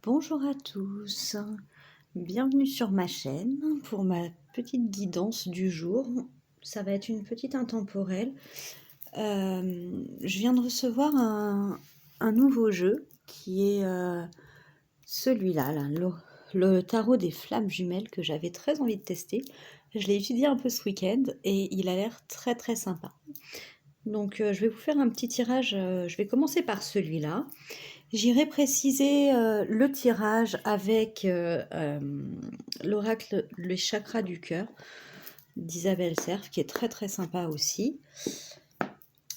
Bonjour à tous, bienvenue sur ma chaîne pour ma petite guidance du jour. Ça va être une petite intemporelle. Je viens de recevoir un nouveau jeu qui est celui-là, le tarot des flammes jumelles que j'avais très envie de tester. Je l'ai étudié un peu ce week-end et il a l'air très très sympa. Donc je vais vous faire un petit tirage, je vais commencer par celui-là. J'irai préciser le tirage avec l'oracle Les chakras du cœur d'Isabelle Serf, qui est très très sympa aussi.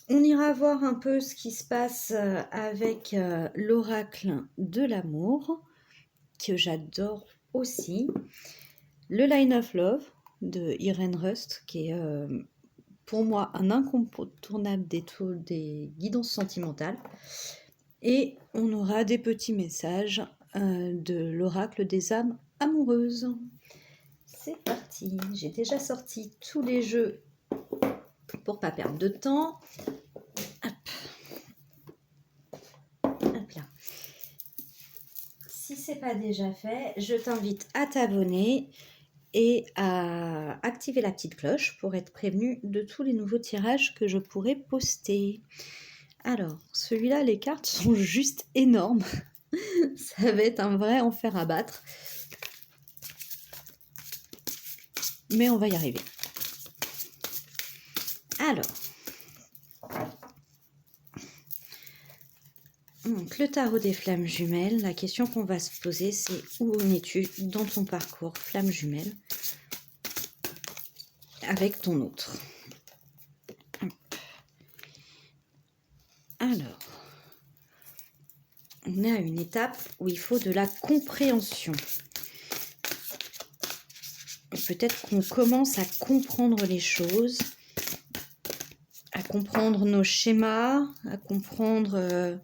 On ira voir un peu ce qui se passe avec l'oracle de l'amour, que j'adore aussi. Le Line of Love de Irene Rust, qui est pour moi un incontournable des guidances sentimentales. Et on aura des petits messages de l'oracle des âmes amoureuses. C'est parti, j'ai déjà sorti tous les jeux pour pas perdre de temps. Hop. Hop là. Si c'est pas déjà fait, je t'invite à t'abonner et à activer la petite cloche pour être prévenu de tous les nouveaux tirages que je pourrai poster. Alors, celui-là, les cartes sont juste énormes. Ça va être un vrai enfer à battre. Mais on va y arriver. Alors, donc le tarot des flammes jumelles, la question qu'on va se poser, c'est où en es-tu dans ton parcours flamme jumelle avec ton autre. Alors, on est à une étape où il faut de la compréhension. Peut-être qu'on commence à comprendre les choses, à comprendre nos schémas, à comprendre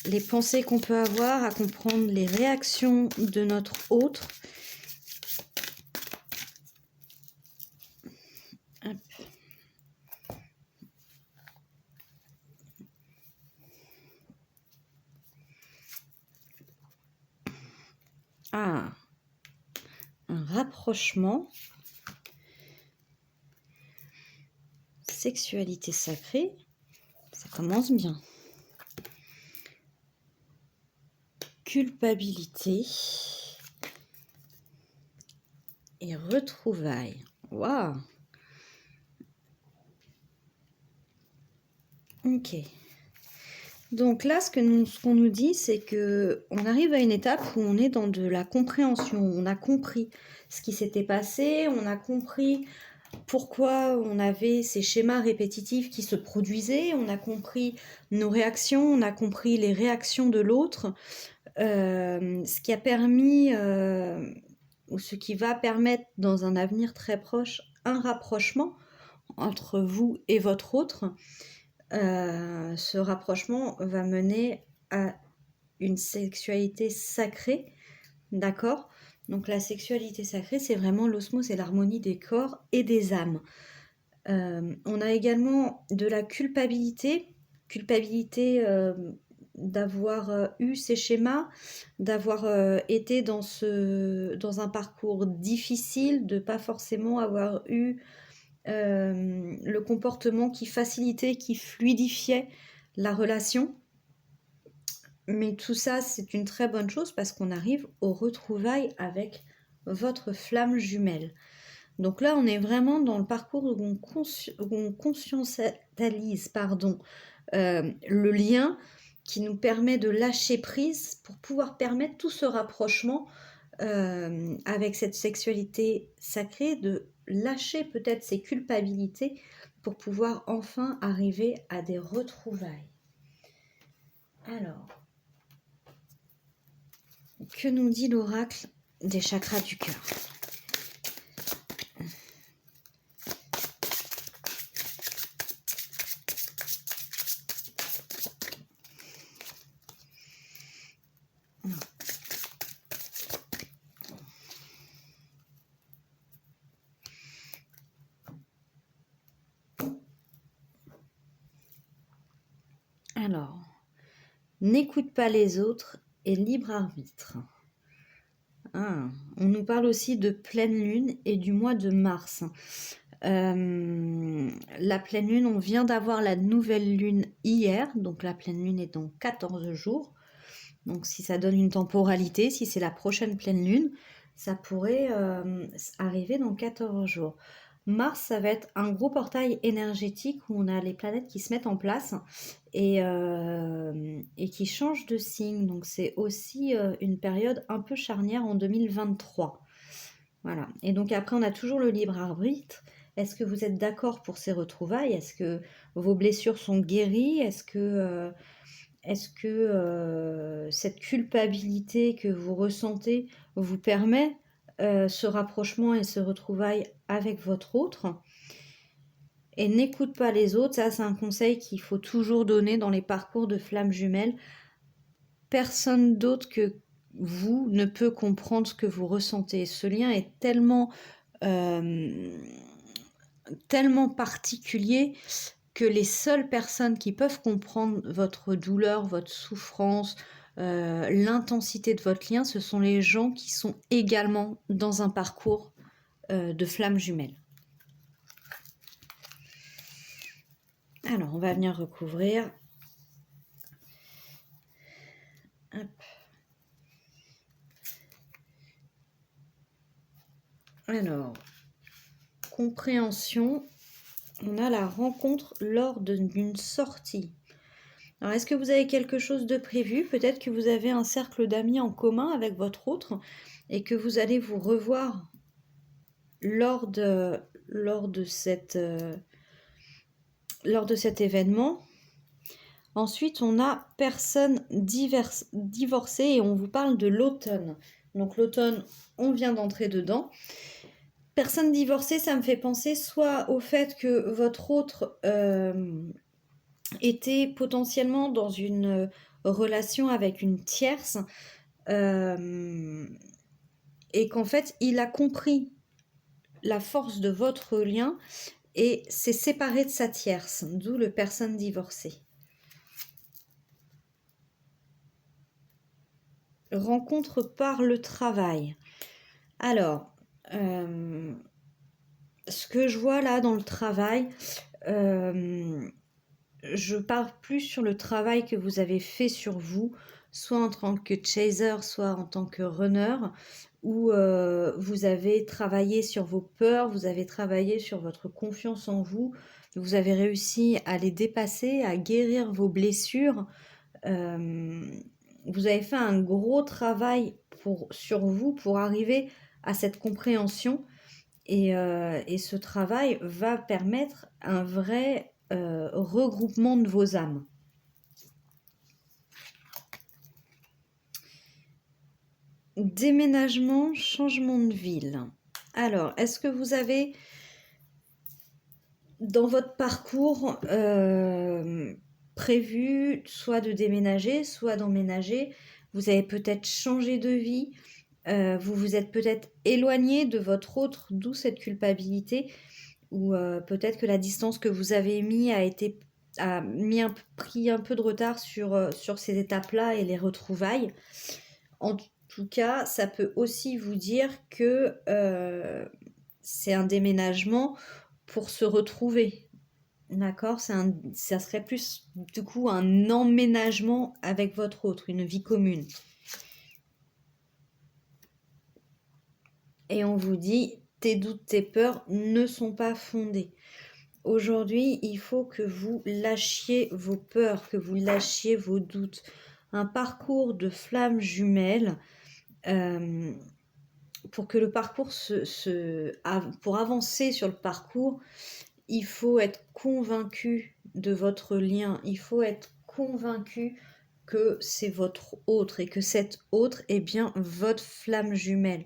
les pensées qu'on peut avoir, à comprendre les réactions de notre autre. Hop. Ah, un rapprochement. Sexualité sacrée, ça commence bien. Culpabilité et retrouvailles. Waouh. Ok. Donc là, ce qu'on nous dit, c'est que on arrive à une étape où on est dans de la compréhension. On a compris ce qui s'était passé, on a compris pourquoi on avait ces schémas répétitifs qui se produisaient, on a compris nos réactions, on a compris les réactions de l'autre, ce qui a permis, ou ce qui va permettre dans un avenir très proche, un rapprochement entre vous et votre autre. Ce rapprochement va mener à une sexualité sacrée, d'accord? Donc la sexualité sacrée, c'est vraiment l'osmose et l'harmonie des corps et des âmes. On a également de la culpabilité d'avoir eu ces schémas, d'avoir été dans un parcours difficile, de pas forcément avoir eu le comportement qui facilitait, qui fluidifiait la relation. Mais tout ça, c'est une très bonne chose parce qu'on arrive aux retrouvailles avec votre flamme jumelle. Donc là, on est vraiment dans le parcours où on conscientalise le lien qui nous permet de lâcher prise pour pouvoir permettre tout ce rapprochement avec cette sexualité sacrée, de lâcher peut-être ses culpabilités pour pouvoir enfin arriver à des retrouvailles. Alors, que nous dit l'oracle des chakras du cœur ? Alors, n'écoute pas les autres et libre arbitre. Ah, on nous parle aussi de pleine lune et du mois de mars. La pleine lune, on vient d'avoir la nouvelle lune hier, donc la pleine lune est dans 14 jours. Donc si ça donne une temporalité, si c'est la prochaine pleine lune, ça pourrait arriver dans 14 jours. Mars, ça va être un gros portail énergétique où on a les planètes qui se mettent en place et qui changent de signe. Donc c'est aussi une période un peu charnière en 2023. Voilà. Et donc après, on a toujours le libre arbitre. Est-ce que vous êtes d'accord pour ces retrouvailles? Est-ce que vos blessures sont guéries? Est-ce que cette culpabilité que vous ressentez vous permet ce rapprochement et ce retrouvaille avec votre autre? Et n'écoute pas les autres, ça c'est un conseil qu'il faut toujours donner dans les parcours de flammes jumelles. Personne d'autre que vous ne peut comprendre ce que vous ressentez. Ce lien est tellement particulier que les seules personnes qui peuvent comprendre votre douleur, votre souffrance, l'intensité de votre lien, ce sont les gens qui sont également dans un parcours de flammes jumelles. Alors, on va venir recouvrir. Hop. Alors, compréhension, on a la rencontre lors d'une sortie. Alors, est-ce que vous avez quelque chose de prévu? Peut-être que vous avez un cercle d'amis en commun avec votre autre et que vous allez vous revoir lors de cet événement. Ensuite, on a personne divorcée et on vous parle de l'automne. Donc l'automne, on vient d'entrer dedans. Personne divorcée, ça me fait penser soit au fait que votre autre était potentiellement dans une relation avec une tierce et qu'en fait, il a compris la force de votre lien et s'est séparé de sa tierce, d'où le personne divorcée. Rencontre par le travail. Alors, ce que je vois là dans le travail, je parle plus sur le travail que vous avez fait sur vous, soit en tant que chaser, soit en tant que runner, où vous avez travaillé sur vos peurs, vous avez travaillé sur votre confiance en vous, vous avez réussi à les dépasser, à guérir vos blessures. Vous avez fait un gros travail sur vous pour arriver à cette compréhension et ce travail va permettre un vrai regroupement de vos âmes. Déménagement, changement de ville. Alors, est-ce que vous avez dans votre parcours prévu soit de déménager, soit d'emménager? Vous avez peut-être changé de vie, vous vous êtes peut-être éloigné de votre autre, d'où cette culpabilité, ou peut-être que la distance que vous avez mis pris un peu de retard sur ces étapes-là et les retrouvailles. En tout cas, ça peut aussi vous dire que c'est un déménagement pour se retrouver. D'accord? Ça serait plus du coup un emménagement avec votre autre, une vie commune. Et on vous dit, tes doutes, tes peurs ne sont pas fondés. Aujourd'hui, il faut que vous lâchiez vos peurs, que vous lâchiez vos doutes. Un parcours de flammes jumelles, pour que le parcours pour avancer sur le parcours, il faut être convaincu de votre lien. Il faut être convaincu que c'est votre autre et que cette autre est bien votre flamme jumelle.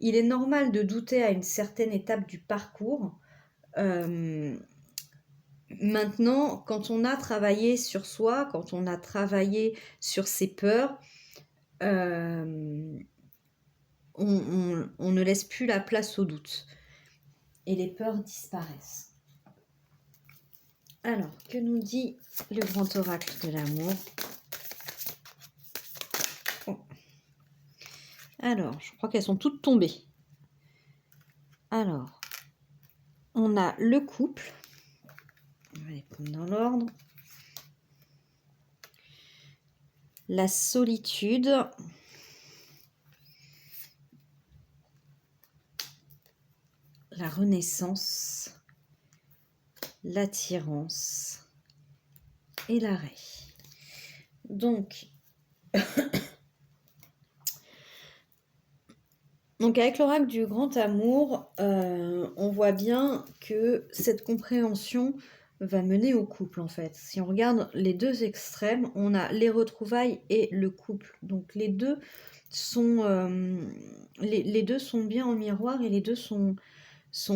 Il est normal de douter à une certaine étape du parcours. Maintenant, quand on a travaillé sur soi, quand on a travaillé sur ses peurs, on ne laisse plus la place au doute. Et les peurs disparaissent. Alors, que nous dit le grand oracle de l'amour ? Alors, je crois qu'elles sont toutes tombées. Alors, on a le couple. On va les prendre dans l'ordre. La solitude. La renaissance. L'attirance. Et l'arrêt. Donc avec l'oracle du grand amour, on voit bien que cette compréhension va mener au couple en fait. Si on regarde les deux extrêmes, on a les retrouvailles et le couple. Donc les deux sont bien en miroir et les deux sont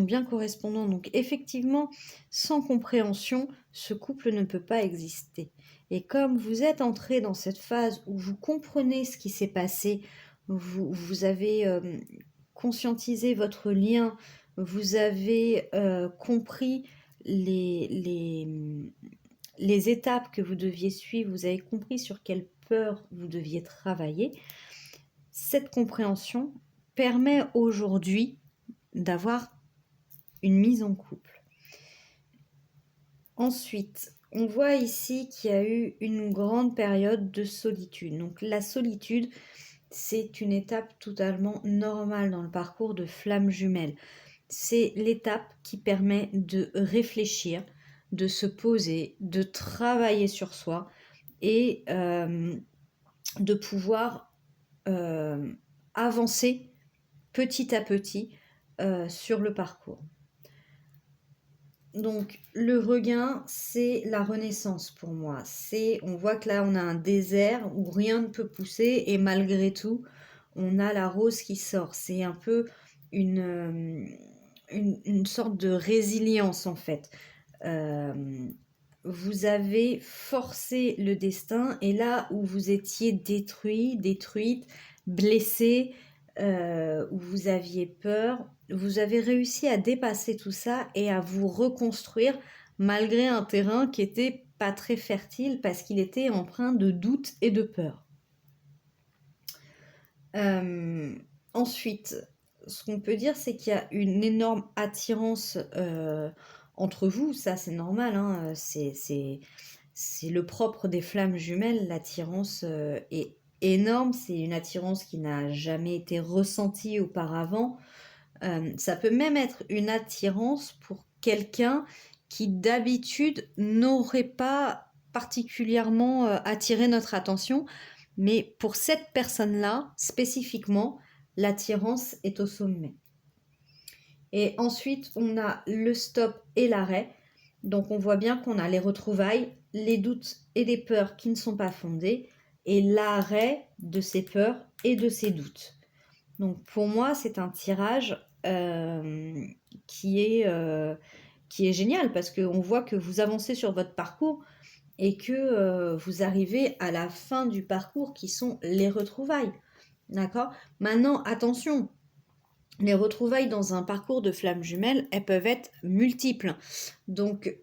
bien correspondants. Donc effectivement, sans compréhension, ce couple ne peut pas exister. Et comme vous êtes entré dans cette phase où vous comprenez ce qui s'est passé, vous avez conscientisé votre lien, vous avez compris les étapes que vous deviez suivre, vous avez compris sur quelle peur vous deviez travailler, cette compréhension permet aujourd'hui d'avoir une mise en couple. Ensuite, on voit ici qu'il y a eu une grande période de solitude. Donc la solitude, c'est une étape totalement normale dans le parcours de flamme jumelle. C'est l'étape qui permet de réfléchir, de se poser, de travailler sur soi et de pouvoir avancer petit à petit sur le parcours. Donc le regain, c'est la renaissance pour moi. On voit que là on a un désert où rien ne peut pousser et malgré tout on a la rose qui sort. C'est un peu une sorte de résilience en fait. Vous avez forcé le destin et là où vous étiez détruite, blessée, où vous aviez peur, vous avez réussi à dépasser tout ça et à vous reconstruire malgré un terrain qui était pas très fertile parce qu'il était empreint de doutes et de peur. Ensuite, ce qu'on peut dire, c'est qu'il y a une énorme attirance entre vous. Ça, c'est normal, hein, c'est le propre des flammes jumelles. L'attirance est énorme. C'est une attirance qui n'a jamais été ressentie auparavant. Ça peut même être une attirance pour quelqu'un qui d'habitude n'aurait pas particulièrement attiré notre attention, mais pour cette personne-là, spécifiquement, l'attirance est au sommet. Et ensuite, on a le stop et l'arrêt. Donc on voit bien qu'on a les retrouvailles, les doutes et les peurs qui ne sont pas fondées, et l'arrêt de ces peurs et de ces doutes. Donc pour moi, c'est un tirage qui est génial parce qu'on voit que vous avancez sur votre parcours et que vous arrivez à la fin du parcours qui sont les retrouvailles. D'accord ? Maintenant, attention, les retrouvailles dans un parcours de flammes jumelles, elles peuvent être multiples. Donc,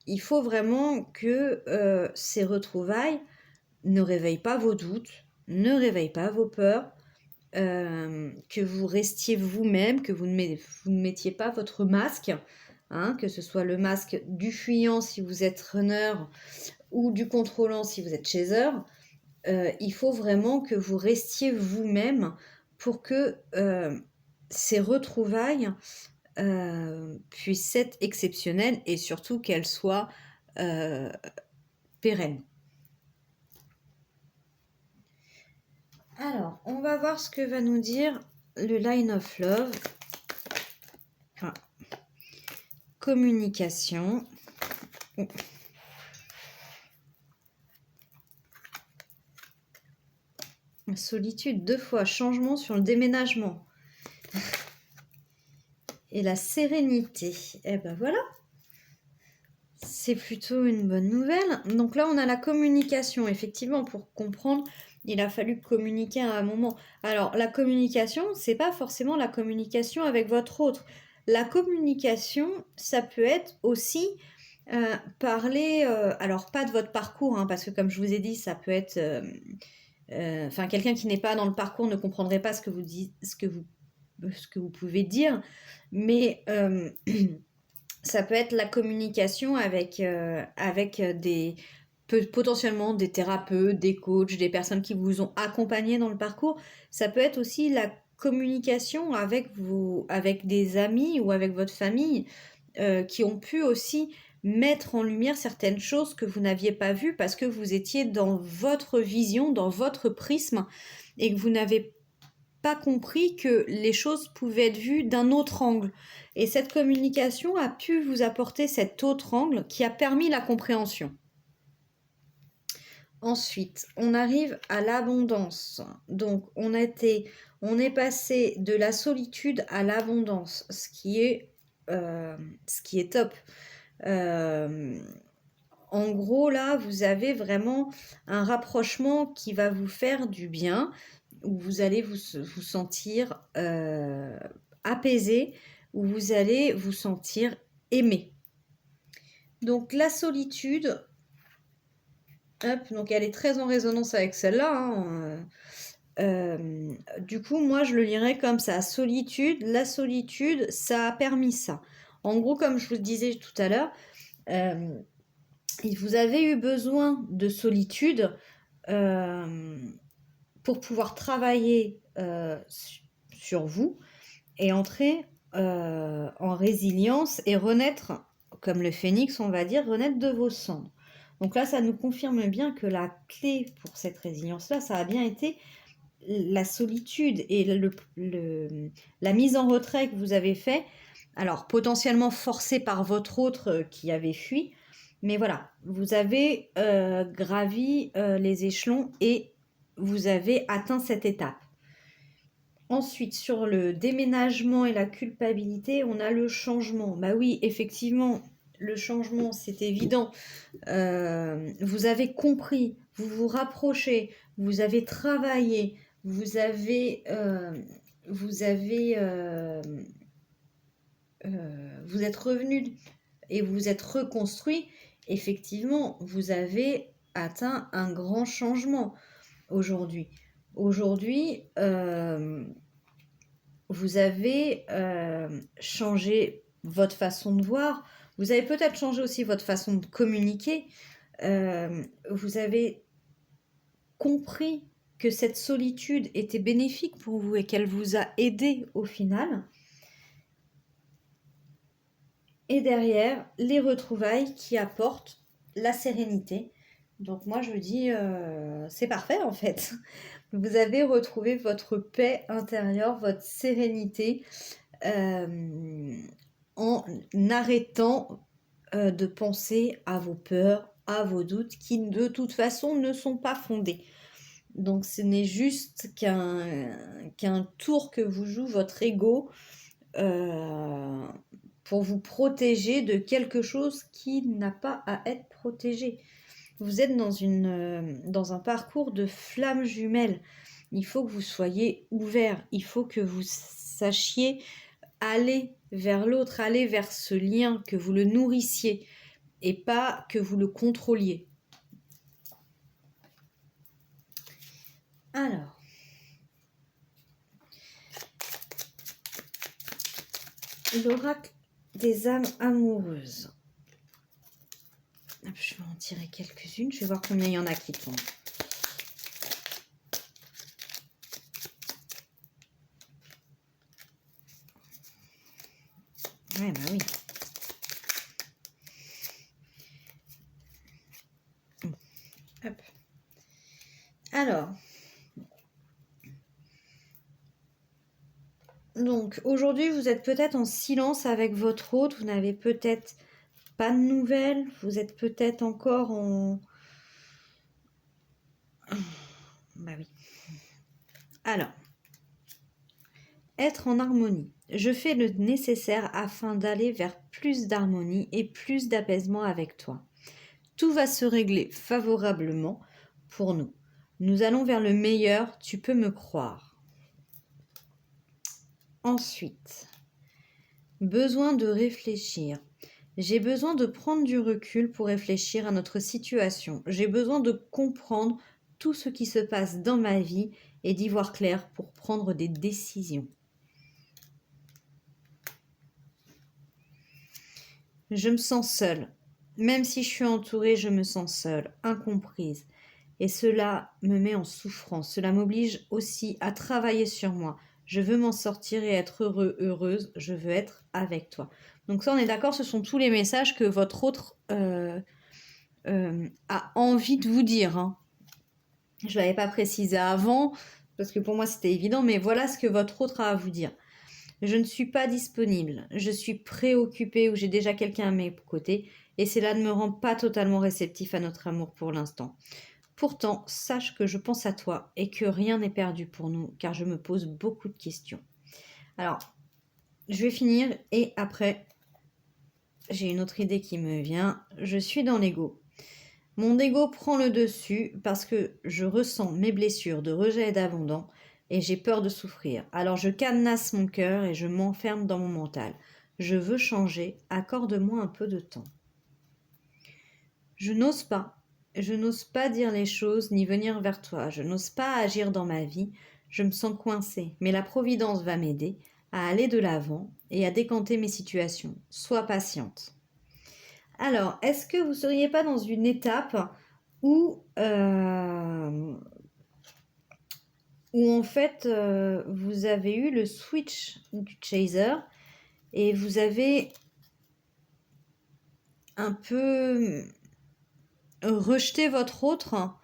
il faut vraiment que ces retrouvailles ne réveillent pas vos doutes, ne réveillent pas vos peurs, que vous restiez vous-même, que vous ne mettiez pas votre masque, hein, que ce soit le masque du fuyant si vous êtes runner ou du contrôlant si vous êtes chaser. Il faut vraiment que vous restiez vous-même pour que ces retrouvailles puissent être exceptionnelles et surtout qu'elles soient pérennes. Alors, on va voir ce que va nous dire le Line of Love. Enfin, communication. Solitude 2 fois, changement sur le déménagement. Et la sérénité. Et ben voilà. C'est plutôt une bonne nouvelle. Donc là, on a la communication. Effectivement, pour comprendre, il a fallu communiquer à un moment. Alors, la communication, c'est pas forcément la communication avec votre autre. La communication, ça peut être aussi parler, alors pas de votre parcours, hein, parce que comme je vous ai dit, ça peut être Enfin, quelqu'un qui n'est pas dans le parcours ne comprendrait pas ce que vous dites, ce que vous pouvez dire, mais ça peut être la communication avec potentiellement des thérapeutes, des coachs, des personnes qui vous ont accompagné dans le parcours. Ça peut être aussi la communication avec des amis ou avec votre famille qui ont pu aussi mettre en lumière certaines choses que vous n'aviez pas vues parce que vous étiez dans votre vision, dans votre prisme et que vous n'avez pas compris que les choses pouvaient être vues d'un autre angle. Et cette communication a pu vous apporter cet autre angle qui a permis la compréhension. Ensuite, on arrive à l'abondance. Donc, on est passé de la solitude à l'abondance, ce qui est top. En gros, là, vous avez vraiment un rapprochement qui va vous faire du bien, où vous allez vous sentir apaisé, où vous allez vous sentir aimé. Donc la solitude, hop, donc elle est très en résonance avec celle-là. Du coup, moi, je le lirais comme ça. Solitude, la solitude, ça a permis ça. En gros, comme je vous le disais tout à l'heure, vous avez eu besoin de solitude pour pouvoir travailler sur vous et entrer en résilience et renaître, comme le phénix, on va dire, renaître de vos cendres. Donc là, ça nous confirme bien que la clé pour cette résilience-là, ça a bien été la solitude et la mise en retrait que vous avez fait. Alors, potentiellement forcé par votre autre qui avait fui, mais voilà, vous avez gravi les échelons et vous avez atteint cette étape. Ensuite, sur le déménagement et la culpabilité, on a le changement. Bah oui, effectivement, le changement, c'est évident. Vous avez compris, vous vous rapprochez, vous avez travaillé, vous êtes revenu et vous êtes reconstruit. Effectivement, vous avez atteint un grand changement aujourd'hui. Aujourd'hui, vous avez changé votre façon de voir, vous avez peut-être changé aussi votre façon de communiquer, vous avez compris que cette solitude était bénéfique pour vous et qu'elle vous a aidé au final. Et derrière, les retrouvailles qui apportent la sérénité. Donc moi je dis, c'est parfait en fait. Vous avez retrouvé votre paix intérieure, votre sérénité en arrêtant de penser à vos peurs, à vos doutes qui de toute façon ne sont pas fondés. Donc ce n'est juste qu'un tour que vous joue votre ego pour vous protéger de quelque chose qui n'a pas à être protégé. Vous êtes dans un parcours de flammes jumelles. Il faut que vous soyez ouvert. Il faut que vous sachiez aller vers l'autre, aller vers ce lien, que vous le nourrissiez et pas que vous le contrôliez. Alors, l'oracle des âmes amoureuses. Je vais en tirer quelques-unes. Je vais voir combien il y en a qui tombent. Ouais, bah oui. Hop. Alors. Donc, aujourd'hui, vous êtes peut-être en silence avec votre hôte. Vous n'avez peut-être pas de nouvelles. Vous êtes peut-être encore en... Bah oui. Alors. Être en harmonie. Je fais le nécessaire afin d'aller vers plus d'harmonie et plus d'apaisement avec toi. Tout va se régler favorablement pour nous. Nous allons vers le meilleur, tu peux me croire. Ensuite, besoin de réfléchir. J'ai besoin de prendre du recul pour réfléchir à notre situation. J'ai besoin de comprendre tout ce qui se passe dans ma vie et d'y voir clair pour prendre des décisions. Je me sens seule. Même si je suis entourée, je me sens seule, incomprise. Et cela me met en souffrance. Cela m'oblige aussi à travailler sur moi. Je veux m'en sortir et être heureuse. Je veux être avec toi. Donc ça, on est d'accord, ce sont tous les messages que votre autre a envie de vous dire. Hein. Je ne l'avais pas précisé avant, parce que pour moi c'était évident, mais voilà ce que votre autre a à vous dire. Je ne suis pas disponible, je suis préoccupée ou j'ai déjà quelqu'un à mes côtés, et cela ne me rend pas totalement réceptif à notre amour pour l'instant. Pourtant, sache que je pense à toi et que rien n'est perdu pour nous, car je me pose beaucoup de questions. Alors, je vais finir, et après, j'ai une autre idée qui me vient. Je suis dans l'ego. Mon ego prend le dessus parce que je ressens mes blessures de rejet et d'abandon et j'ai peur de souffrir. Alors je cadenasse mon cœur et je m'enferme dans mon mental. Je veux changer, accorde-moi un peu de temps. Je n'ose pas dire les choses ni venir vers toi. Je n'ose pas agir dans ma vie. Je me sens coincée, mais la Providence va m'aider à aller de l'avant et à décanter mes situations. Sois patiente. Alors, est-ce que vous ne seriez pas dans une étape où en fait vous avez eu le switch du chaser et vous avez un peu rejeté votre autre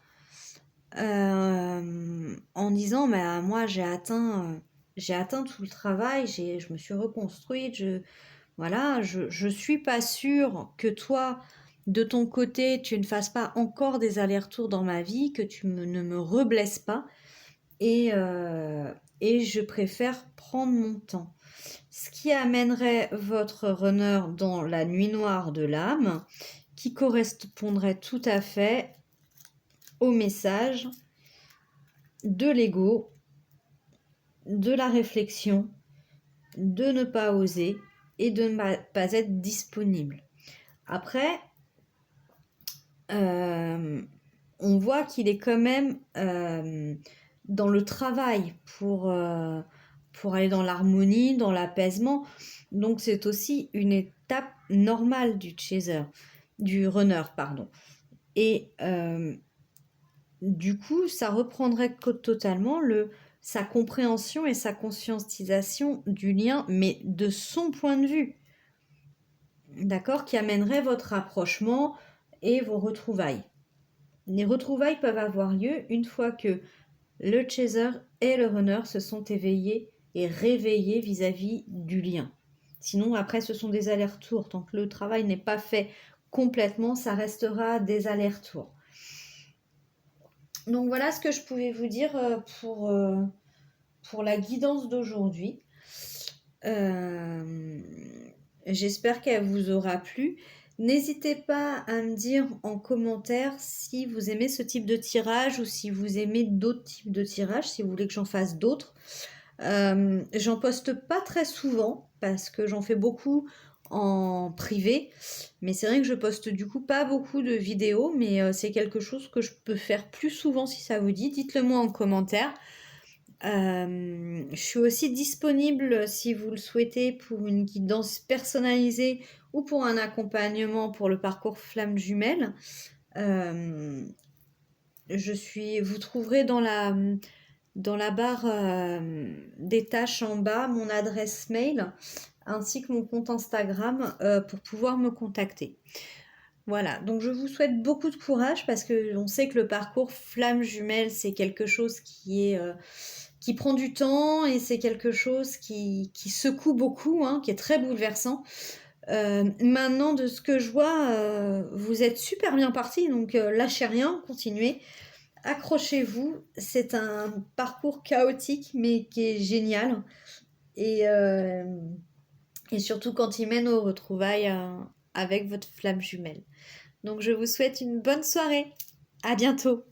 en disant bah, moi j'ai atteint tout le travail, je me suis reconstruite, je suis pas sûre que toi, de ton côté, tu ne fasses pas encore des allers-retours dans ma vie, que tu ne me reblesses pas, et je préfère prendre mon temps. Ce qui amènerait votre runner dans la nuit noire de l'âme, qui correspondrait tout à fait au message de l'ego, de la réflexion, de ne pas oser, et de ne pas être disponible. Après, on voit qu'il est quand même dans le travail pour aller dans l'harmonie, dans l'apaisement. Donc c'est aussi une étape normale du runner, pardon. Et du coup, ça reprendrait totalement sa compréhension et sa conscientisation du lien, mais de son point de vue, d'accord, qui amènerait votre rapprochement et vos retrouvailles. Les retrouvailles peuvent avoir lieu une fois que le chaser et le runner se sont éveillés et réveillés vis-à-vis du lien. Sinon, après, ce sont des allers-retours. Tant que le travail n'est pas fait complètement, ça restera des allers-retours. Donc voilà ce que je pouvais vous dire pour la guidance d'aujourd'hui. J'espère qu'elle vous aura plu. N'hésitez pas à me dire en commentaire si vous aimez ce type de tirage ou si vous aimez d'autres types de tirages, si vous voulez que j'en fasse d'autres. J'en poste pas très souvent parce que j'en fais beaucoup en privé, mais c'est vrai que je poste du coup pas beaucoup de vidéos, mais c'est quelque chose que je peux faire plus souvent si ça vous dit. Dites-le moi en commentaire. Je suis aussi disponible si vous le souhaitez pour une guidance personnalisée ou pour un accompagnement pour le parcours Flamme Jumelle. Vous trouverez dans la barre des tâches en bas mon adresse mail ainsi que mon compte Instagram pour pouvoir me contacter. Voilà, donc je vous souhaite beaucoup de courage parce que on sait que le parcours Flamme Jumelle, c'est quelque chose qui prend du temps et c'est quelque chose qui secoue beaucoup, hein, qui est très bouleversant. Maintenant, de ce que je vois, vous êtes super bien partis, donc lâchez rien, continuez. Accrochez-vous, c'est un parcours chaotique mais qui est génial et surtout quand il mène aux retrouvailles avec votre flamme jumelle. Donc je vous souhaite une bonne soirée, à bientôt.